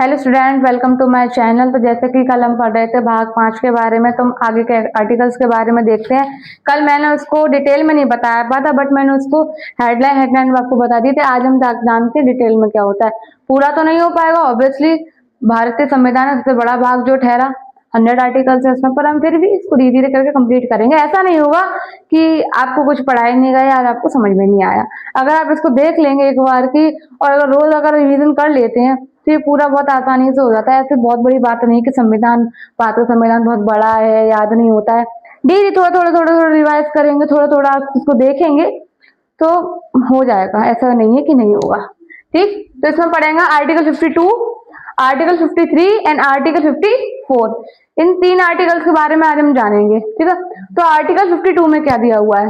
Hello student, welcome to my channel. तो जैसे कि कल हम पढ़ रहे थे भाग 5 के बारे में, तो हम आगे के आर्टिकल्स के बारे में देखते हैं। कल मैंने उसको डिटेल में नहीं बताया था, बट मैंने उसको हेडलाइन आपको बता दी थी। आज हम जानते हैं डिटेल में क्या होता है। पूरा तो नहीं हो पाएगा ऑब्वियसली, भारतीय संविधान है सबसे बड़ा भाग जो ठहरा, 100 आर्टिकल्स है उसमें, पर हम फिर भी इसको धीरे धीरे करके कंप्लीट करेंगे। ऐसा नहीं होगा कि आपको कुछ पढ़ाई नहीं गया या आपको समझ में नहीं आया। अगर आप इसको देख लेंगे एक बार की, और अगर रोज अगर रिवीजन कर लेते हैं तो ये पूरा बहुत आसानी से हो जाता है। ऐसे बहुत बड़ी बात नहीं कि संविधान, भारतीय संविधान बहुत बड़ा है, याद नहीं होता है। डेली थोड़ा थोड़ा थोड़ा थोड़ा रिवाइज करेंगे, थोड़ा थोड़ा आप इसको देखेंगे तो हो जाएगा। ऐसा नहीं है कि नहीं होगा। ठीक, तो इसमें पढ़ेंगे article 52, article 53 and article 54। In 3 articles के बारे में आज हम जानेंगे। ठीक है, तो आर्टिकल 52 में क्या दिया हुआ है?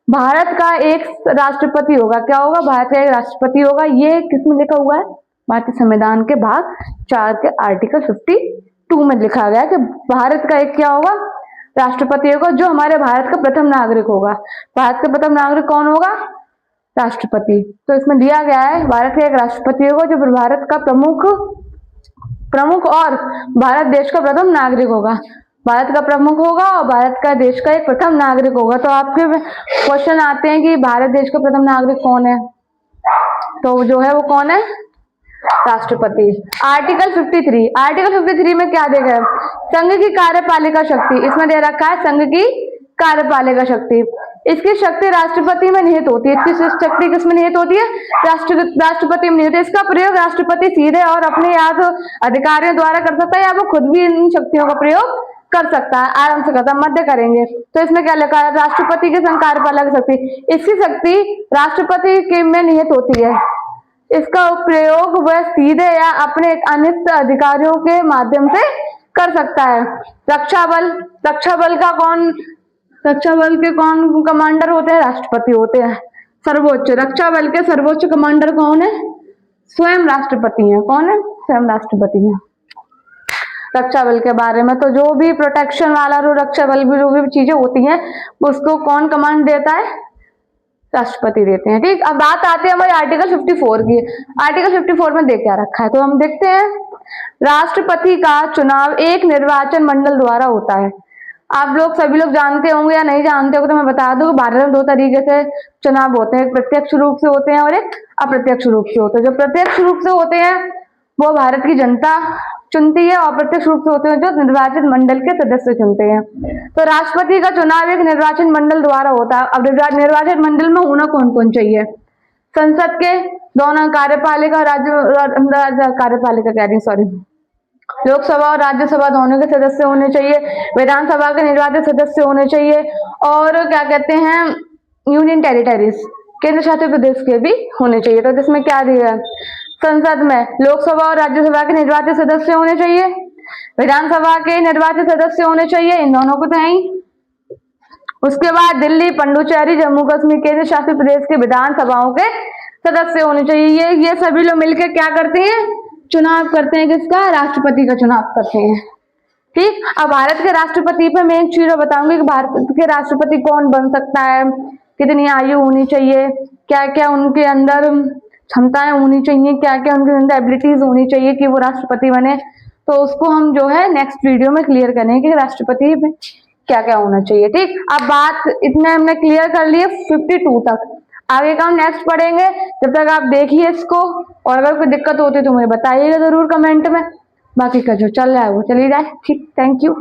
भारत का एक राष्ट्रपति होगा। क्या होगा? भारत का एक राष्ट्रपति होगा। ये किसमें लिखा हुआ है? भारतीय संविधान के भाग 4 के आर्टिकल 52 में लिखा गया है कि भारत का एक क्या होगा? राष्ट्रपति होगा, जो हमारे भारत का प्रथम नागरिक होगा। भारत का प्रथम नागरिक कौन होगा? राष्ट्रपति। तो इसमें दिया गया है भारत का एक राष्ट्रपति होगा जो भारत का प्रमुख और भारत देश का प्रथम नागरिक होगा। भारत का प्रमुख होगा और भारत का देश का एक प्रथम नागरिक होगा। तो आपके क्वेश्चन आते हैं कि भारत देश का प्रथम नागरिक कौन है? तो जो है वो कौन है? राष्ट्रपति। आर्टिकल 53, आर्टिकल 53 में क्या देगा है? संघ की कार्यपालिका शक्ति। इसमें दे रखा है संघ की कार्यपालिका शक्ति। इसकी शक्ति राष्ट्रपति में निहित होती है। इसकी शक्ति किसमें निहित होती है? राष्ट्रपति में निहित है। इसका प्रयोग राष्ट्रपति सीधे और अपने याद अधिकारियों द्वारा कर सकता है, या वो खुद भी इन शक्तियों का प्रयोग कर सकता है। आराम से खत्म मध्य करेंगे। तो इसमें क्या लिखा है? राष्ट्रपति के संघ कार्यपालक शक्ति। इसकी शक्ति राष्ट्रपति के में निहित होती है। इसका प्रयोग वह सीधे या अपने अनिष्ट अधिकारियों के माध्यम से कर सकता है। रक्षा बल, रक्षा बल का कौन, रक्षा बल के कौन कमांडर होते हैं? राष्ट्रपति होते हैं। सर्वोच्च, रक्षा बल के सर्वोच्च कमांडर कौन है? स्वयं राष्ट्रपति हैं। कौन है? स्वयं राष्ट्रपति हैं। रक्षा बल के बारे में तो जो भी प्रोटेक्शन वाला रक्षा बल भी जो भी चीजें होती हैं उसको कौन कमांड देता है? राष्ट्रपति देते हैं। ठीक, अब बात आती है हमारे आर्टिकल 54 की। आर्टिकल 54 में देख क्या रखा है तो हम देखते हैं। राष्ट्रपति का चुनाव एक निर्वाचन मंडल द्वारा होता है। आप लोग सभी लोग जानते होंगे या नहीं जानते होंगे तो मैं बता दूं, भारत में 2 तरीके से चुनाव होते हैं। एक प्रत्यक्ष रूप से होते हैं और एक अप्रत्यक्ष रूप से होते हैं। जो प्रत्यक्ष रूप से होते हैं वो भारत की जनता चुनती है, और अप्रत्यक्ष रूप से होते हैं जो निर्वाचन मंडल के सदस्य चुनते हैं। तो राष्ट्रपति का चुनाव एक निर्वाचन मंडल द्वारा होता है। अब निर्वाचन मंडल में होना कौन कौन चाहिए? संसद के दोनों कार्यपालिका, राज्य कार्यपालिका कह रही, सॉरी, लोकसभा और राज्यसभा दोनों के सदस्य होने चाहिए। विधानसभा के निर्वाचित सदस्य होने चाहिए। और क्या कहते हैं, यूनियन टेरिटरीज, केंद्र शासित प्रदेश के भी होने चाहिए। तो जिसमें क्या दिया है? संसद में लोकसभा और राज्यसभा के निर्वाचित सदस्य होने चाहिए, विधानसभा के निर्वाचित सदस्य होने चाहिए, इन दोनों को तो है ही। उसके बाद दिल्ली, पुडुचेरी, जम्मू कश्मीर केंद्र शासित प्रदेश के विधानसभाओं के सदस्य होने चाहिए। ये सभी लोग मिलकर क्या करते हैं? चुनाव करते हैं। किसका? राष्ट्रपति का चुनाव करते हैं। ठीक, अब भारत के राष्ट्रपति पे मैं एक चीज बताऊंगी कि भारत के राष्ट्रपति कौन बन सकता है, कितनी आयु होनी चाहिए, क्या क्या उनके अंदर क्षमताएं होनी चाहिए, क्या क्या उनके अंदर एबिलिटीज होनी चाहिए कि वो राष्ट्रपति बने। तो उसको हम जो है नेक्स्ट वीडियो में क्लियर करेंगे कि राष्ट्रपति में क्या क्या होना चाहिए। ठीक, अब बात इतने हमने क्लियर कर लिए 52 तक। आगे का हम नेक्स्ट पढ़ेंगे। जब तक आप देखिए इसको, और अगर कोई दिक्कत होती है तो मुझे बताइएगा जरूर कमेंट में। बाकी का जो चल रहा है वो चली जाए। ठीक, थैंक यू।